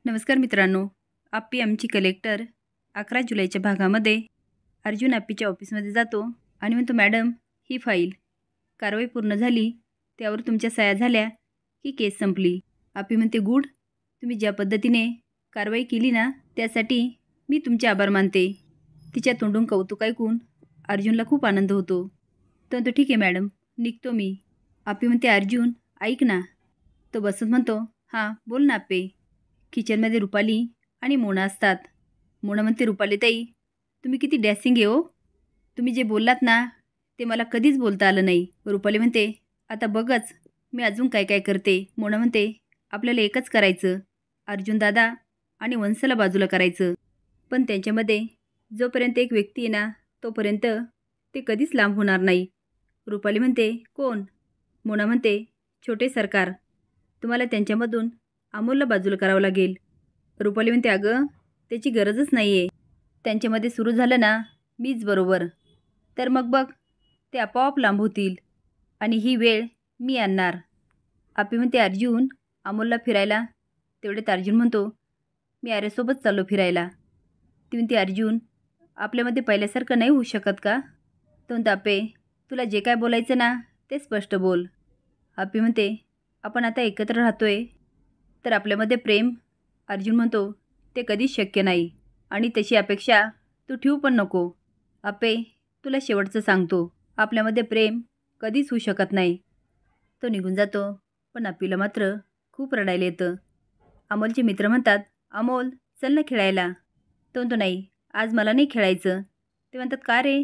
नमस्कार मित्रांनो, आप्पी आमची कलेक्टर 11 जुलैच्या भागामध्ये अर्जुन आप्पीच्या ऑफिसमध्ये जातो आणि म्हणतो, मॅडम ही फाईल, कारवाई पूर्ण झाली, त्यावर तुमच्या सह्या झाल्या की केस संपली. आप्पी म्हणते, गुड, तुम्ही ज्या पद्धतीने कारवाई केली ना त्यासाठी मी तुमचे आभार मानते. तिच्या तोंडून कौतुक ऐकून अर्जुनला खूप आनंद होतो. तो म्हणतो, ठीक आहे मॅडम, निघतो मी. आप्पी म्हणते, अर्जुन ऐक ना. तो बसत म्हणतो, हां बोल ना आप्पे. किचनमध्ये रुपाली आणि मोना असतात. मोना म्हणते, रुपाली ताई तुम्ही किती डॅसिंग आहे हो. तुम्ही जे बोललात ना ते मला कधीच बोलता आलं नाही. रुपाली म्हणते, आता बघच मी अजून काय काय करते. मोना म्हणते, आपल्याला एकच करायचं, अर्जुन दादा आणि वंशला बाजूला करायचं. पण त्यांच्यामध्ये जोपर्यंत एक व्यक्ती आहे ना तोपर्यंत ते कधीच लांब होणार नाही. रुपाली म्हणते, कोण? मोना म्हणते, छोटे सरकार. तुम्हाला त्यांच्यामधून अमोलला बाजूला करावं लागेल. रुपाली म्हणते, अगं त्याची गरजच नाही आहे. त्यांच्यामध्ये सुरू झालं ना मीच बरोबर, तर मग बघ ते आपोआप लांब होतील आणि ही वेळ मी आणणार. आप्पी म्हणते, अर्जुन अमोलला फिरायला. तेवढ्यात अर्जुन म्हणतो, मी आर्यासोबत चाललो फिरायला. ती म्हणते, अर्जुन आपल्यामध्ये पहिल्यासारखं नाही होऊ शकत का? तो म्हणतो, आप्पे तुला जे काय बोलायचं ना ते स्पष्ट बोल. आप्पी म्हणते, आपण आता एकत्र राहतोय तर आपल्यामध्ये प्रेम. अर्जुन म्हणतो, ते कधीच शक्य नाही आणि तशी अपेक्षा तू ठेवू पण नको. आप्पे तुला शेवटचं सांगतो, आपल्यामध्ये प्रेम कधीच होऊ शकत नाही. तो निघून जातो. पण आप्पीला मात्र खूप रडायला येतं. अमोलचे मित्र म्हणतात, अमोल चल ना खेळायला. तो म्हणतो, नाही आज मला नाही खेळायचं. ते म्हणतात, का रे?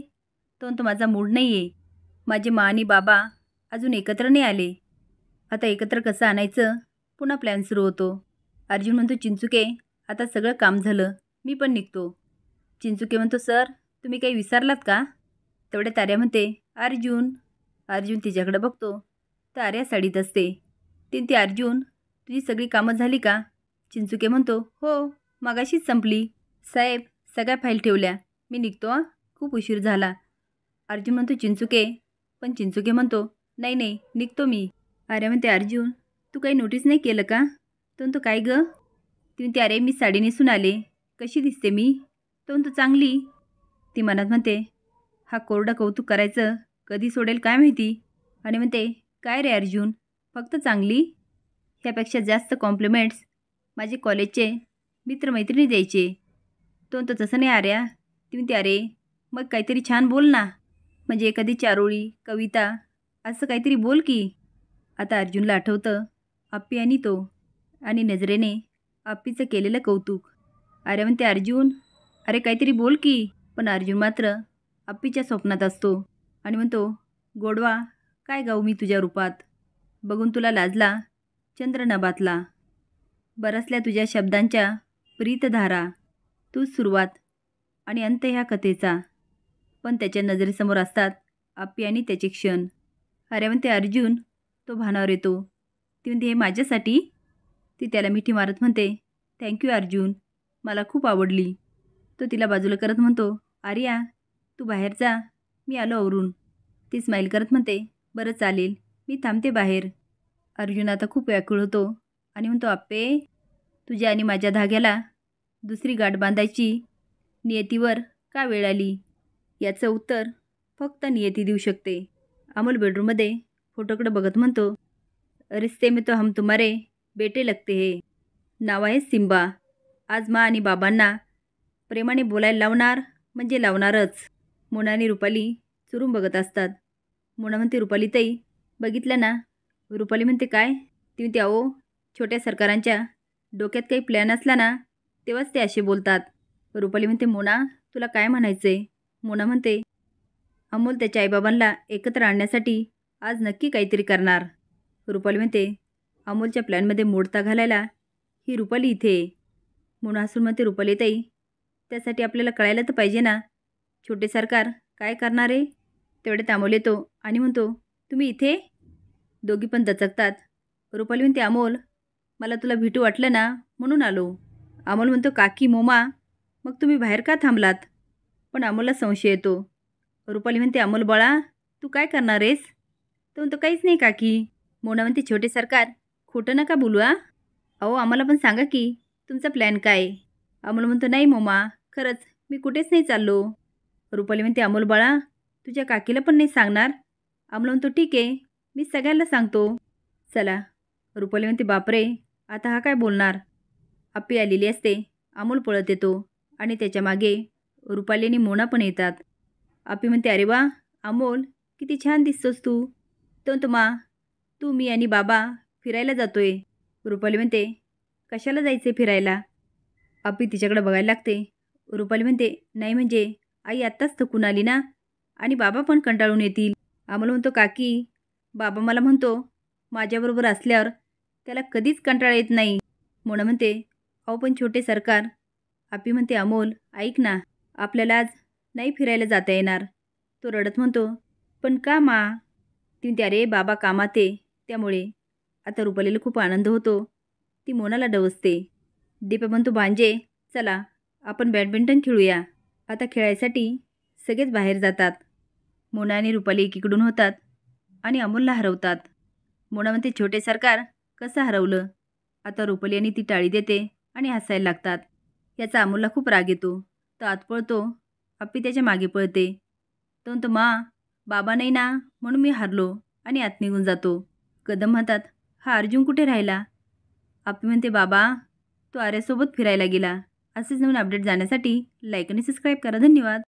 तो म्हणतो, माझा मूड नाही आहे. माझे मा आणि बाबा अजून एकत्र नाही आले. आता एकत्र कसं आणायचं पुन्हा प्लॅन सुरू होतो. अर्जुन म्हणतो, चिंचुके आता सगळं काम झालं, मी पण निघतो. चिंचुके म्हणतो, सर तुम्ही काही विसरलात का? तेवढ्यात आर्या म्हणते, अर्जुन. अर्जुन तिच्याकडे बघतो तर आर्या साडीत असते. ती अर्जुन तुझी सगळी कामं झाली का? चिंचुके म्हणतो, हो मगाशीच संपली. साहेब सगळ्या फाईल ठेवल्या, मी निघतो हां, खूप उशीर झाला. अर्जुन म्हणतो, चिंचुके. पण चिंचुके म्हणतो, नाही नाही निघतो मी. आर्या म्हणते, अर्जुन तू काही नोटीस नाही केलं का? तो म्हणतो, काय गं? ती म्हणते, अरे मी साडी नेसून आले, कशी दिसते मी? तो म्हणतो, चांगली. ती मनात म्हणते, हा कोरडं कौतुक करायचं कधी सोडेल काय माहिती. आणि म्हणते, काय रे अर्जुन, फक्त चांगली? ह्यापेक्षा जास्त कॉम्प्लिमेंट्स माझे कॉलेजचे मित्रमैत्रिणी द्यायचे. तो म्हणतो, तसं नाही आर्या. ती म्हणते, अरे मग काहीतरी छान बोल ना, म्हणजे एखादी चारोळी कविता असं काहीतरी बोल की. आता अर्जुनला आठवतं आप्पी आणि तो, आणि नजरेने आप्पीचं केलेलं कौतुक. आर्या म्हणते, अर्जुन अरे काहीतरी बोल की. पण अर्जुन मात्र आप्पीच्या स्वप्नात असतो आणि म्हणतो, गोडवा काय गाऊ मी तुझ्या रूपात, बघून तुला लाजला चंद्र नभातला, बरसल्या तुझ्या शब्दांच्या प्रीतधारा, तूच सुरुवात आणि अंत ह्या कथेचा. पण त्याच्या नजरेसमोर असतात आप्पी आणि त्याचे क्षण. आर्या म्हणते, अर्जुन. तो भानावर येतो. ती म्हणते, हे माझ्यासाठी? ती त्याला मिठी मारत म्हणते, थँक्यू अर्जुन, मला खूप आवडली. तो तिला बाजूला करत म्हणतो, आर्या तू बाहेर जा, मी आलो आवरून. ती स्माईल करत म्हणते, बरं चालेल, मी थांबते बाहेर. अर्जुन आता खूप व्याकुळ होतो आणि म्हणतो, आप्पे तुझ्या आणि माझ्या धाग्याला दुसरी गाठ बांधायची नियतीवर का वेळ आली? याचं उत्तर फक्त नियती देऊ शकते. अमोल बेडरूममध्ये फोटोकडे बघत म्हणतो, रिश्ते में तो हम तुम्हारे बेटे लगते है. नाव आहे सिम्बा. आज मा आणि बाबांना प्रेमाने बोलायला लावणार म्हणजे लावणारच. मोना आणि रुपाली चुरून बघत असतात. मोना म्हणते, रुपाली ताई बघितलं ना? रुपाली म्हणते, काय? ती म्हणते, अहो छोट्या सरकारांच्या डोक्यात काही प्लॅन असला ना तेव्हाच ते असे बोलतात. रुपाली म्हणते, मोना तुला काय म्हणायचं आहे? मोना म्हणते, अमोल त्याच्या आईबाबांना एकत्र आणण्यासाठी आज नक्की काहीतरी करणार. रुपाली म्हणते, अमोलच्या प्लॅनमध्ये मोडता घालायला ही रुपाली इथे आहे. मोना हसून म्हणते, रुपाली ताई त्यासाठी आपल्याला कळायला तर पाहिजे ना छोटे सरकार काय करणार आहे. तेवढ्यात अमोल येतो आणि म्हणतो, तुम्ही इथे? दोघी पण दचकतात. रुपाली म्हणते, अमोल मला तुला भेटू वाटलं ना म्हणून आलो. अमोल म्हणतो, काकी मोमा मग तुम्ही बाहेर का थांबलात? पण अमोलला संशय येतो. रुपाली म्हणते, अमोल बाळा तू काय करणार आहेस? तो म्हणतो, काहीच नाही काकी. मोना म्हणते, छोटे सरकार खोटं नका बोलू. अहो आम्हाला पण सांगा की तुमचा प्लॅन काय? अमोल म्हणतो, नाही मम्मा, खरंच मी कुठेच नाही चाललो. रुपाली म्हणते, अमोल बाळा, तुझ्या काकीला पण नाही सांगणार? अमोल म्हणतो, ठीक आहे, मी सगळ्यांना सांगतो. चला. रुपाली म्हणते, बापरे, आता हा काय बोलणार? आप्पी आलेली असते. अमोल पळत येतो आणि त्याच्या मागे रुपाली आणि मोना पण येतात. आप्पी म्हणते, अरे वा अमोल, किती छान दिसतोस तू. तो म्हणतो, मा, तू, मी आणि बाबा फिरायला जातोय. रुपाली म्हणते, कशाला जायचे फिरायला? आप्पी तिच्याकडे बघायला लागते. रुपाली म्हणते, नाही म्हणजे आई आत्ताच थकून आली ना, आणि बाबा पण कंटाळून येतील. अमोल म्हणतो, काकी, बाबा मला म्हणतो माझ्याबरोबर असल्यावर त्याला कधीच कंटाळा येत नाही. मोना म्हणते, अहो पण छोटे सरकार. आप्पी म्हणते, अमोल ऐक ना, आपल्याला आज नाही फिरायला जाता येणार. तो रडत म्हणतो, पण का मा? ती म्हणते, अरे बाबा कामात आहे त्यामुळे. आता रुपालीला खूप आनंद होतो. ती मोनाला डवसते. दीपा म्हणतो, भांजे, चला आपण बॅडमिंटन खेळूया. आता खेळायसाठी सगळेच बाहेर जातात. मोना आणि रुपाली एकीकडून होतात आणि अमोलला हरवतात. मोना म्हणते, छोटे सरकार, कसं हरवलं? आता रुपाली आणि ती टाळी देते आणि हसायला लागतात. याचा अमोलला खूप राग येतो. तो आत पळतो. आप्पी त्याच्या मागे पळते. तो म्हणतो, मा, बाबा नाही ना म्हणून मी हारलो, आणि आत निघून जातो. कदम म्हणतात, हा अर्जुन कुठे राहिला? आप्पी म्हणते, बाबा, तो आर्यासोबत फिरायला गेला. असेच नवीन अपडेट जाण्यासाठी लाईक आणि सबस्क्राईब करा. धन्यवाद.